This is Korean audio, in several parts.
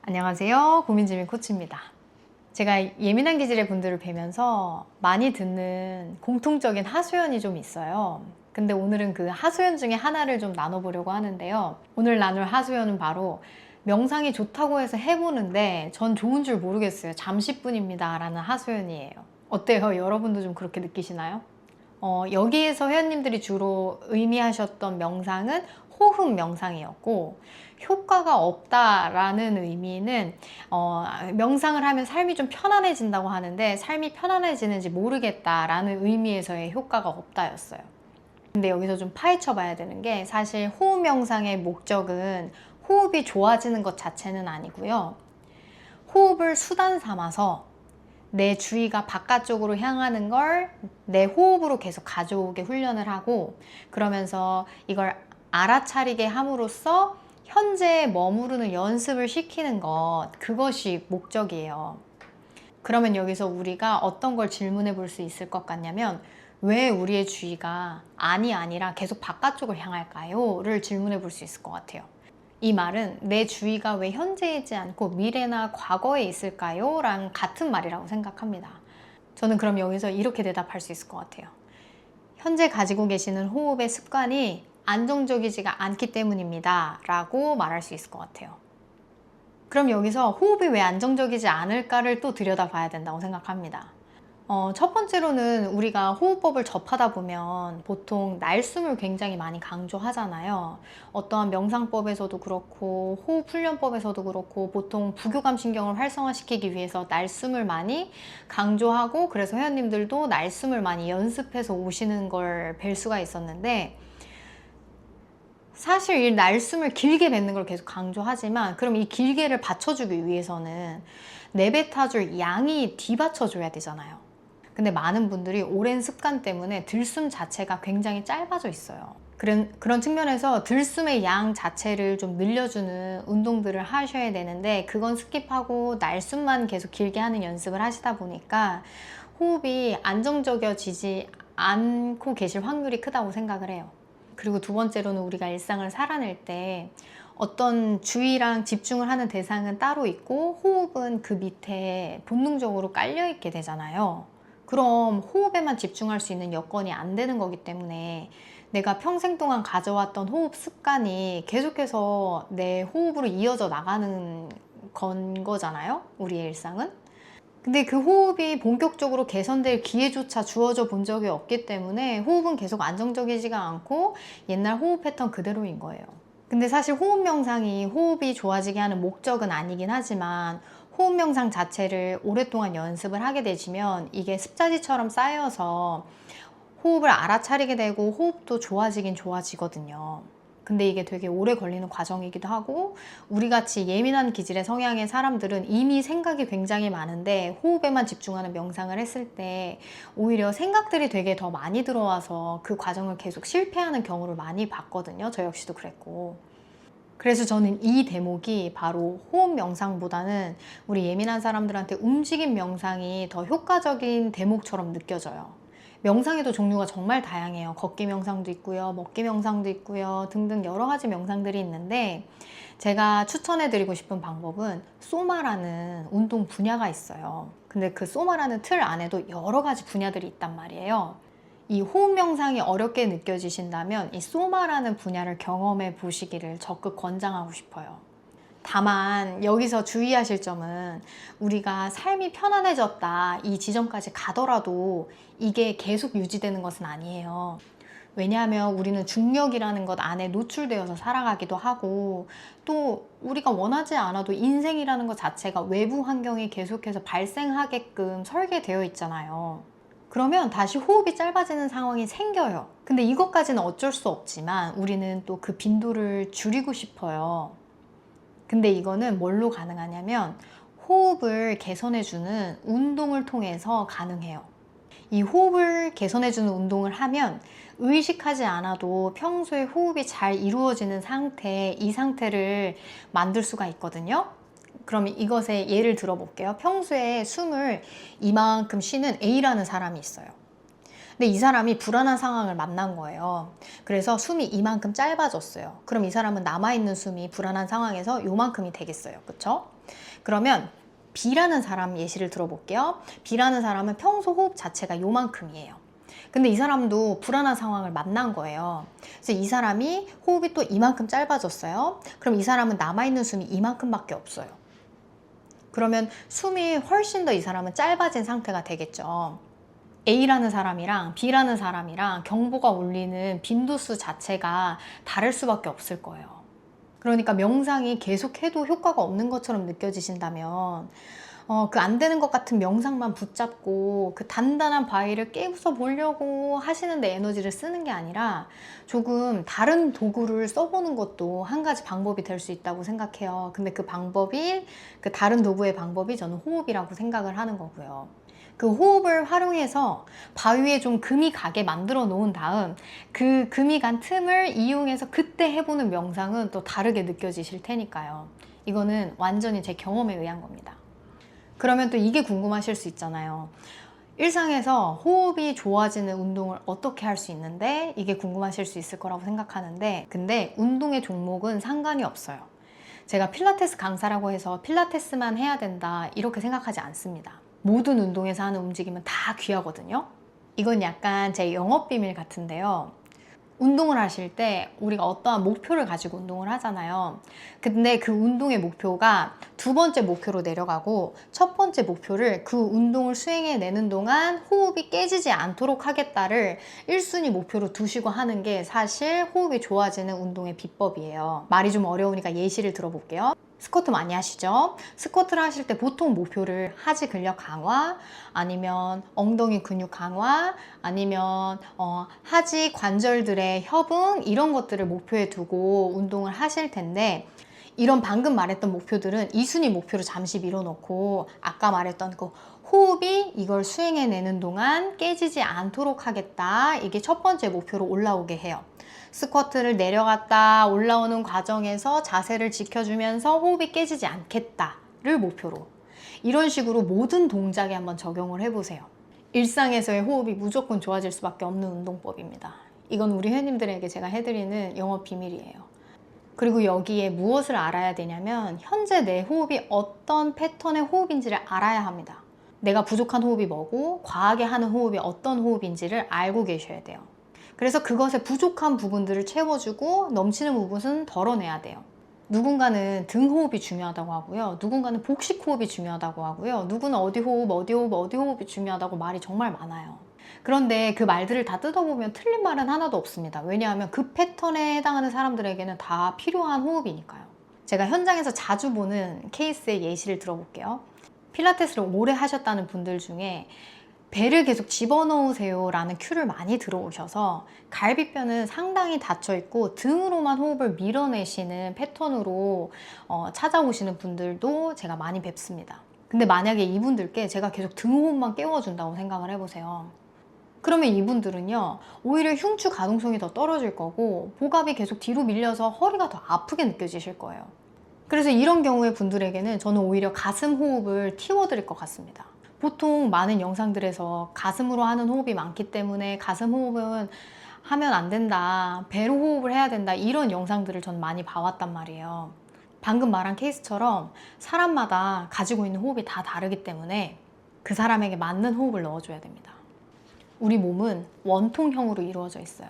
안녕하세요. 고민지민 코치입니다. 제가 예민한 기질의 분들을 뵈면서 많이 듣는 공통적인 하소연이 좀 있어요. 근데 오늘은 그 하소연 중에 하나를 좀 나눠보려고 하는데요. 오늘 나눌 하소연은 바로 명상이 좋다고 해서 해보는데 전 좋은 줄 모르겠어요. 잠시뿐입니다. 라는 하소연이에요. 어때요? 여러분도 좀 그렇게 느끼시나요? 여기에서 회원님들이 주로 의미하셨던 명상은 호흡 명상이었고, 효과가 없다라는 의미는 명상을 하면 삶이 좀 편안해진다고 하는데 삶이 편안해지는지 모르겠다라는 의미에서의 효과가 없다였어요. 근데 여기서 좀 파헤쳐 봐야 되는 게, 사실 호흡 명상의 목적은 호흡이 좋아지는 것 자체는 아니고요. 호흡을 수단 삼아서 내 주의가 바깥쪽으로 향하는 걸 내 호흡으로 계속 가져오게 훈련을 하고, 그러면서 이걸 알아차리게 함으로써 현재에 머무르는 연습을 시키는 것, 그것이 목적이에요. 그러면 여기서 우리가 어떤 걸 질문해 볼 수 있을 것 같냐면, 왜 우리의 주의가 안이 아니라 계속 바깥쪽을 향할까요? 를 질문해 볼 수 있을 것 같아요. 이 말은 내 주의가 왜 현재에 있지 않고 미래나 과거에 있을까요? 랑 같은 말이라고 생각합니다. 저는 그럼 여기서 이렇게 대답할 수 있을 것 같아요. 현재 가지고 계시는 호흡의 습관이 안정적이지가 않기 때문입니다. 라고 말할 수 있을 것 같아요. 그럼 여기서 호흡이 왜 안정적이지 않을까를 또 들여다봐야 된다고 생각합니다. 첫 번째로는 우리가 호흡법을 접하다 보면 보통 날숨을 굉장히 많이 강조하잖아요. 어떠한 명상법에서도 그렇고 호흡 훈련법에서도 그렇고 보통 부교감 신경을 활성화시키기 위해서 날숨을 많이 강조하고, 그래서 회원님들도 날숨을 많이 연습해서 오시는 걸 뵐 수가 있었는데, 사실 이 날숨을 길게 뱉는 걸 계속 강조하지만, 그럼 이 길게를 받쳐주기 위해서는 내뱉어줄 양이 뒤받쳐줘야 되잖아요. 근데 많은 분들이 오랜 습관 때문에 들숨 자체가 굉장히 짧아져 있어요. 그런 측면에서 들숨의 양 자체를 좀 늘려주는 운동들을 하셔야 되는데, 그건 스킵하고 날숨만 계속 길게 하는 연습을 하시다 보니까 호흡이 안정적이어지지 않고 계실 확률이 크다고 생각을 해요. 그리고 두 번째로는 우리가 일상을 살아낼 때 어떤 주의랑 집중을 하는 대상은 따로 있고 호흡은 그 밑에 본능적으로 깔려 있게 되잖아요. 그럼 호흡에만 집중할 수 있는 여건이 안 되는 거기 때문에 내가 평생 동안 가져왔던 호흡 습관이 계속해서 내 호흡으로 이어져 나가는 건 거잖아요, 우리의 일상은. 근데 그 호흡이 본격적으로 개선될 기회조차 주어져 본 적이 없기 때문에 호흡은 계속 안정적이지가 않고 옛날 호흡 패턴 그대로인 거예요. 근데 사실 호흡 명상이 호흡이 좋아지게 하는 목적은 아니긴 하지만, 호흡 명상 자체를 오랫동안 연습을 하게 되시면 이게 습자지처럼 쌓여서 호흡을 알아차리게 되고 호흡도 좋아지긴 좋아지거든요. 근데 이게 되게 오래 걸리는 과정이기도 하고, 우리같이 예민한 기질의 성향의 사람들은 이미 생각이 굉장히 많은데 호흡에만 집중하는 명상을 했을 때 오히려 생각들이 되게 더 많이 들어와서 그 과정을 계속 실패하는 경우를 많이 봤거든요. 저 역시도 그랬고. 그래서 저는 이 대목이 바로 호흡 명상보다는 우리 예민한 사람들한테 움직임 명상이 더 효과적인 대목처럼 느껴져요. 명상에도 종류가 정말 다양해요. 걷기 명상도 있고요, 먹기 명상도 있고요, 등등 여러 가지 명상들이 있는데, 제가 추천해드리고 싶은 방법은 소마라는 운동 분야가 있어요. 근데 그 소마라는 틀 안에도 여러 가지 분야들이 있단 말이에요. 이 호흡 명상이 어렵게 느껴지신다면 이 소마라는 분야를 경험해 보시기를 적극 권장하고 싶어요. 다만 여기서 주의하실 점은, 우리가 삶이 편안해졌다 이 지점까지 가더라도 이게 계속 유지되는 것은 아니에요. 왜냐하면 우리는 중력이라는 것 안에 노출되어서 살아가기도 하고, 또 우리가 원하지 않아도 인생이라는 것 자체가 외부 환경이 계속해서 발생하게끔 설계되어 있잖아요. 그러면 다시 호흡이 짧아지는 상황이 생겨요. 근데 이것까지는 어쩔 수 없지만 우리는 또 그 빈도를 줄이고 싶어요. 근데 이거는 뭘로 가능하냐면 호흡을 개선해주는 운동을 통해서 가능해요. 이 호흡을 개선해주는 운동을 하면 의식하지 않아도 평소에 호흡이 잘 이루어지는 상태, 이 상태를 만들 수가 있거든요. 그럼 이것의 예를 들어볼게요. 평소에 숨을 이만큼 쉬는 A라는 사람이 있어요. 근데 이 사람이 불안한 상황을 만난 거예요. 그래서 숨이 이만큼 짧아졌어요. 그럼 이 사람은 남아있는 숨이 불안한 상황에서 요만큼이 되겠어요. 그쵸? 그러면 B라는 사람 예시를 들어볼게요. B라는 사람은 평소 호흡 자체가 요만큼이에요. 근데 이 사람도 불안한 상황을 만난 거예요. 그래서 이 사람이 호흡이 또 이만큼 짧아졌어요. 그럼 이 사람은 남아있는 숨이 이만큼밖에 없어요. 그러면 숨이 훨씬 더 이 사람은 짧아진 상태가 되겠죠. A라는 사람이랑 B라는 사람이랑 경보가 울리는 빈도수 자체가 다를 수밖에 없을 거예요. 그러니까 명상이 계속해도 효과가 없는 것처럼 느껴지신다면 그 안 되는 것 같은 명상만 붙잡고 그 단단한 바위를 깨부숴 보려고 하시는데 에너지를 쓰는 게 아니라 조금 다른 도구를 써보는 것도 한 가지 방법이 될 수 있다고 생각해요. 근데 그 방법이, 그 다른 도구의 방법이 저는 호흡이라고 생각을 하는 거고요. 그 호흡을 활용해서 바위에 좀 금이 가게 만들어 놓은 다음 그 금이 간 틈을 이용해서 그때 해보는 명상은 또 다르게 느껴지실 테니까요. 이거는 완전히 제 경험에 의한 겁니다. 그러면 또 이게 궁금하실 수 있잖아요. 일상에서 호흡이 좋아지는 운동을 어떻게 할 수 있는데, 이게 궁금하실 수 있을 거라고 생각하는데, 근데 운동의 종목은 상관이 없어요. 제가 필라테스 강사라고 해서 필라테스만 해야 된다 이렇게 생각하지 않습니다. 모든 운동에서 하는 움직임은 다 귀하거든요. 이건 약간 제 영업 비밀 같은데요. 운동을 하실 때 우리가 어떠한 목표를 가지고 운동을 하잖아요. 근데 그 운동의 목표가 두 번째 목표로 내려가고 첫 번째 목표를 그 운동을 수행해내는 동안 호흡이 깨지지 않도록 하겠다를 1순위 목표로 두시고 하는 게 사실 호흡이 좋아지는 운동의 비법이에요. 말이 좀 어려우니까 예시를 들어볼게요. 스쿼트 많이 하시죠? 스쿼트를 하실 때 보통 목표를 하지 근력 강화, 아니면 엉덩이 근육 강화, 아니면 하지 관절들의 협응, 이런 것들을 목표에 두고 운동을 하실 텐데, 이런 방금 말했던 목표들은 2순위 목표로 잠시 밀어놓고 아까 말했던 그 호흡이 이걸 수행해내는 동안 깨지지 않도록 하겠다, 이게 첫 번째 목표로 올라오게 해요. 스쿼트를 내려갔다 올라오는 과정에서 자세를 지켜주면서 호흡이 깨지지 않겠다를 목표로, 이런 식으로 모든 동작에 한번 적용을 해보세요. 일상에서의 호흡이 무조건 좋아질 수밖에 없는 운동법입니다. 이건 우리 회원님들에게 제가 해드리는 영업 비밀이에요. 그리고 여기에 무엇을 알아야 되냐면, 현재 내 호흡이 어떤 패턴의 호흡인지를 알아야 합니다. 내가 부족한 호흡이 뭐고 과하게 하는 호흡이 어떤 호흡인지를 알고 계셔야 돼요. 그래서 그것의 부족한 부분들을 채워주고 넘치는 부분은 덜어내야 돼요. 누군가는 등 호흡이 중요하다고 하고요. 누군가는 복식 호흡이 중요하다고 하고요. 누구는 어디 호흡, 어디 호흡, 어디 호흡이 중요하다고 말이 정말 많아요. 그런데 그 말들을 다 뜯어보면 틀린 말은 하나도 없습니다. 왜냐하면 그 패턴에 해당하는 사람들에게는 다 필요한 호흡이니까요. 제가 현장에서 자주 보는 케이스의 예시를 들어볼게요. 필라테스를 오래 하셨다는 분들 중에 배를 계속 집어넣으세요 라는 큐를 많이 들어오셔서 갈비뼈는 상당히 닫혀 있고 등으로만 호흡을 밀어내시는 패턴으로 찾아오시는 분들도 제가 많이 뵙습니다. 근데 만약에 이분들께 제가 계속 등 호흡만 깨워준다고 생각을 해보세요. 그러면 이분들은요, 오히려 흉추 가동성이 더 떨어질 거고 복압이 계속 뒤로 밀려서 허리가 더 아프게 느껴지실 거예요. 그래서 이런 경우의 분들에게는 저는 오히려 가슴 호흡을 틔워드릴 것 같습니다. 보통 많은 영상들에서 가슴으로 하는 호흡이 많기 때문에 가슴 호흡은 하면 안 된다, 배로 호흡을 해야 된다, 이런 영상들을 전 많이 봐왔단 말이에요. 방금 말한 케이스처럼 사람마다 가지고 있는 호흡이 다 다르기 때문에 그 사람에게 맞는 호흡을 넣어줘야 됩니다. 우리 몸은 원통형으로 이루어져 있어요.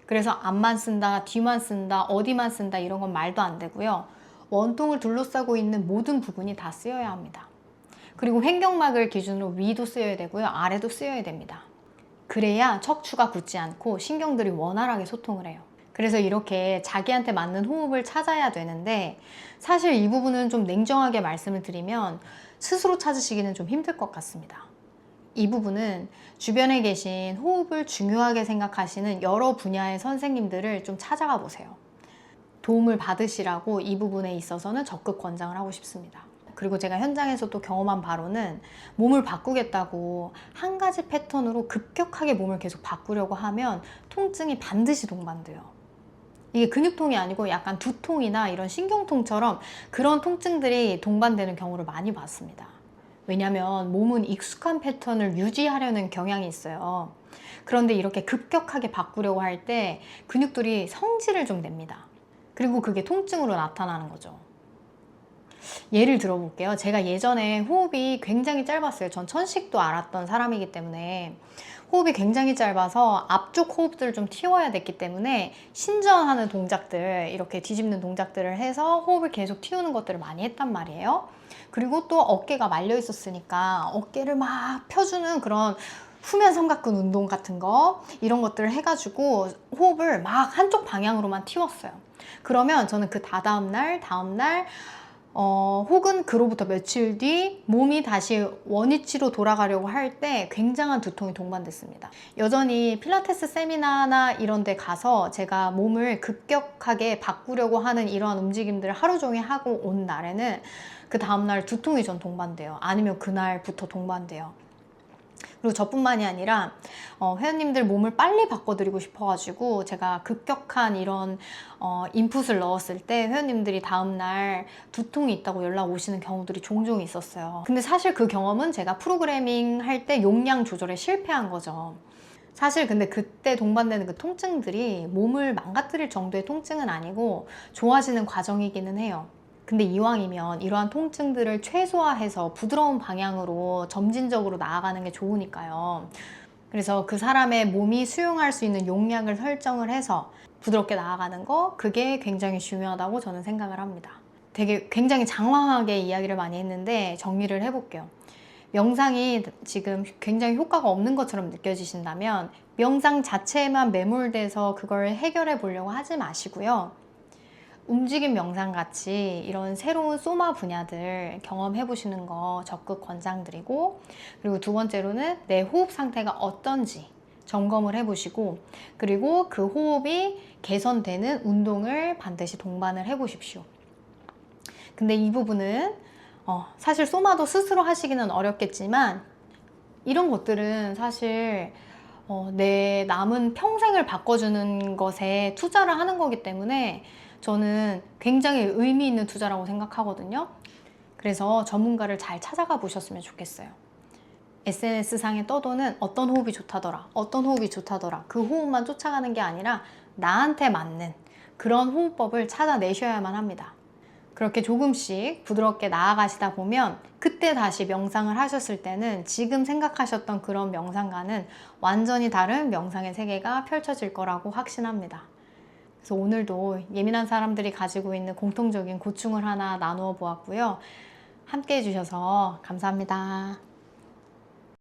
그래서 앞만 쓴다, 뒤만 쓴다, 어디만 쓴다, 이런 건 말도 안 되고요. 원통을 둘러싸고 있는 모든 부분이 다 쓰여야 합니다. 그리고 횡격막을 기준으로 위도 쓰여야 되고요, 아래도 쓰여야 됩니다. 그래야 척추가 굳지 않고 신경들이 원활하게 소통을 해요. 그래서 이렇게 자기한테 맞는 호흡을 찾아야 되는데, 사실 이 부분은 좀 냉정하게 말씀을 드리면 스스로 찾으시기는 좀 힘들 것 같습니다. 이 부분은 주변에 계신 호흡을 중요하게 생각하시는 여러 분야의 선생님들을 좀 찾아가 보세요. 도움을 받으시라고 이 부분에 있어서는 적극 권장을 하고 싶습니다. 그리고 제가 현장에서 또 경험한 바로는, 몸을 바꾸겠다고 한 가지 패턴으로 급격하게 몸을 계속 바꾸려고 하면 통증이 반드시 동반돼요. 이게 근육통이 아니고 약간 두통이나 이런 신경통처럼 그런 통증들이 동반되는 경우를 많이 봤습니다. 왜냐하면 몸은 익숙한 패턴을 유지하려는 경향이 있어요. 그런데 이렇게 급격하게 바꾸려고 할 때 근육들이 성질을 좀 냅니다. 그리고 그게 통증으로 나타나는 거죠. 예를 들어 볼게요. 제가 예전에 호흡이 굉장히 짧았어요. 전 천식도 알았던 사람이기 때문에 호흡이 굉장히 짧아서 앞쪽 호흡들을 좀 틔워야 됐기 때문에 신전하는 동작들, 이렇게 뒤집는 동작들을 해서 호흡을 계속 틔우는 것들을 많이 했단 말이에요. 그리고 또 어깨가 말려 있었으니까 어깨를 막 펴주는 그런 후면 삼각근 운동 같은 거, 이런 것들을 해가지고 호흡을 막 한쪽 방향으로만 틔웠어요. 그러면 저는 그 다다음 날 혹은 그로부터 며칠 뒤 몸이 다시 원위치로 돌아가려고 할 때 굉장한 두통이 동반됐습니다. 여전히 필라테스 세미나나 이런 데 가서 제가 몸을 급격하게 바꾸려고 하는 이러한 움직임들을 하루 종일 하고 온 날에는 그 다음날 두통이 전 동반돼요. 아니면 그날부터 동반돼요. 그리고 저뿐만이 아니라 회원님들 몸을 빨리 바꿔드리고 싶어가지고 제가 급격한 이런 인풋을 넣었을 때 회원님들이 다음날 두통이 있다고 연락 오시는 경우들이 종종 있었어요. 근데 사실 그 경험은 제가 프로그래밍 할 때 용량 조절에 실패한 거죠. 사실 근데 그때 동반되는 그 통증들이 몸을 망가뜨릴 정도의 통증은 아니고 좋아지는 과정이기는 해요. 근데 이왕이면 이러한 통증들을 최소화해서 부드러운 방향으로 점진적으로 나아가는 게 좋으니까요. 그래서 그 사람의 몸이 수용할 수 있는 용량을 설정을 해서 부드럽게 나아가는 거, 그게 굉장히 중요하다고 저는 생각을 합니다. 되게 굉장히 장황하게 이야기를 많이 했는데 정리를 해볼게요. 명상이 지금 굉장히 효과가 없는 것처럼 느껴지신다면 명상 자체에만 매몰돼서 그걸 해결해 보려고 하지 마시고요. 움직임 명상같이 이런 새로운 소마 분야들 경험해 보시는 거 적극 권장드리고, 그리고 두 번째로는 내 호흡 상태가 어떤지 점검을 해 보시고, 그리고 그 호흡이 개선되는 운동을 반드시 동반을 해 보십시오. 근데 이 부분은 사실 소마도 스스로 하시기는 어렵겠지만 이런 것들은 사실 내 남은 평생을 바꿔주는 것에 투자를 하는 거기 때문에 저는 굉장히 의미 있는 투자라고 생각하거든요. 그래서 전문가를 잘 찾아가 보셨으면 좋겠어요. SNS상에 떠도는 어떤 호흡이 좋다더라, 어떤 호흡이 좋다더라, 그 호흡만 쫓아가는 게 아니라 나한테 맞는 그런 호흡법을 찾아내셔야만 합니다. 그렇게 조금씩 부드럽게 나아가시다 보면 그때 다시 명상을 하셨을 때는 지금 생각하셨던 그런 명상과는 완전히 다른 명상의 세계가 펼쳐질 거라고 확신합니다. 그래서 오늘도 예민한 사람들이 가지고 있는 공통적인 고충을 하나 나누어 보았고요. 함께 해주셔서 감사합니다.